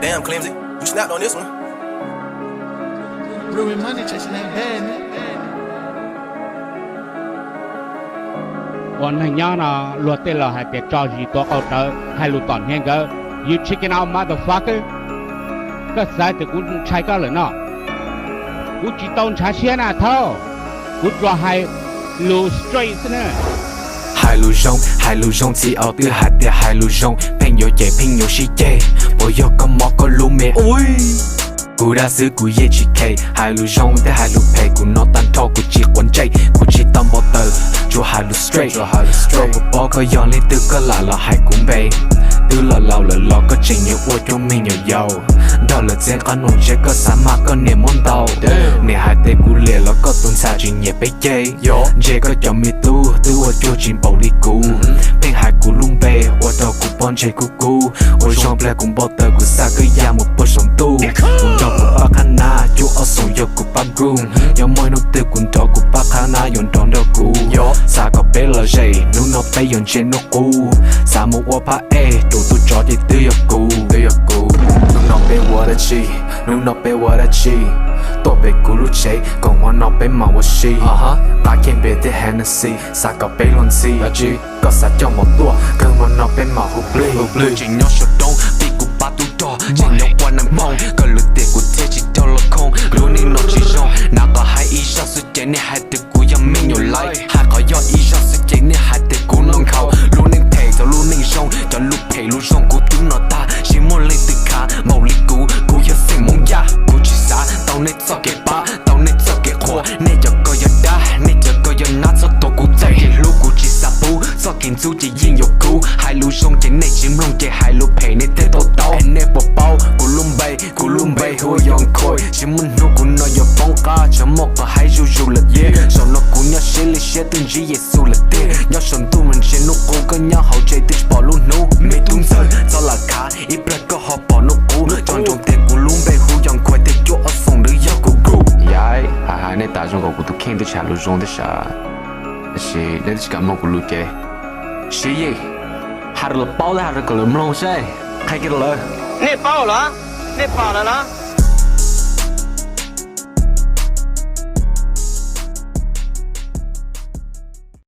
Damn, Clemsy, you snapped on this one. Brewing money, chasing that bag. วันนี้นะลวดเตลให้เปียจอจีตัวเขาเตอให้รู้ตอนเห็นก็ you chicken out motherfucker ก็ใส่แต่กูใช้ก็เลยเนาะกูจีต้องใช้เชียนะเท่ากูรอให้ลูสเตรทนะ海路中，海路中，只熬的海的海路中，朋友也朋友是耶，我有个某个路面，喂。กูได้ซื้อกูเย่ชีเคไฮลูจงแต่ไฮลูเพกูนอตันทอกูจีควันใจกูจีตอมบอเตอร์จูไฮลูสเตรทกูบอกก็ย้อนเลยตึกก็หล่าเราให้กูเบย์ตึกหล่าเราเราก็จริงอยู่ว่าจะไม่เหนียวยาวดาวละเจนขนมเจก็สามารถก็เนี่ยมนเตาเนี่ยหายแต่กูเลี้ยแล้วก็ตุนชาจีเนี่ยไปเย่เจก็จะมีตู้ว่าจะจีนเปาลีกูเพลงหายกูลุงเบย์ว่าดาวกูปอนเจกูว่าชอบแปลกูบอเตอร์กูซาก็ยามุปสมตู้กูปากหน้าจูเอาส่งยกกูปากรุงยามวยนกตึกกูทอกูปากหน้ายนตอนเดกูสาก็เป็นละเจนูนอไปยนเจนกูสามุว่าพะดูตุจอที่ตื้อยกูนูนอเป็นว่า的气นูนอเป็นว่า的气ตัวเป็นกูรู้ใจก็ว่านอเป็นมาว่าชีปากเขียนเป็นที่ Hennessy สาก็เป็นลอนซีก็สาจอมตัวก็ว่านอเป็นมาฮูบลีจริงยอชดงปีกูปาตุดอจริงยกวันน้ำมองก็รู้เด็กกูเทจิตละคงรู้นี่นอจีจงน่าก็ให้อีชาสุดเจนี่ให้แต่กูยังไม่อยู่ไล่หากก็ยอดอีชาสุดเจนี่ให้แต่กูน้องเขารู้นิ่งเพย์จะรู้นิ่งชงจะรู้เพย์รู้ชงกูตุ้งนอตาชิมอนเลยตึกขาเมาลิกูอย่าเสียงมงยากูจีสาเต้าในซอกเก็บปะเต้าในซอกเก็บขวดเนี่ยจะก็ยังได้เนี่ยจะก็ยังนัดซอกตัวกูใจรู้กูจีสาปูซอกกินซูจะยิ่งยกกูให้รู้ชงจะในชิมลงจะให้รู้เพย์ในเต้โตโตเอ็นเน่ปเป้ากูลุ่มใบหัวยองคอยชิมันนูกูนอยปองกาจะมอกก็ให้จู่ละเย่สอนกูเนี่ยเชลิเชตุนจีเยซูละเต้ยอชนตูมันเชนุกูก็เนี่ยเขาใจติดปอลูนูไม่ตุ้งเซอร์จะหลักขาอีเปรก็หอบปอนุกูจอนจงเตกูลุ่มใบหัวยองคอยเตโยเอาส่งหรือยากูยัยหาในตาจงกูตุเข่งตัวชาลูจง的啥是那是干么กูรู้แก是耶还是包的还是个人不弄谁开给了你爆了，你爆了啦！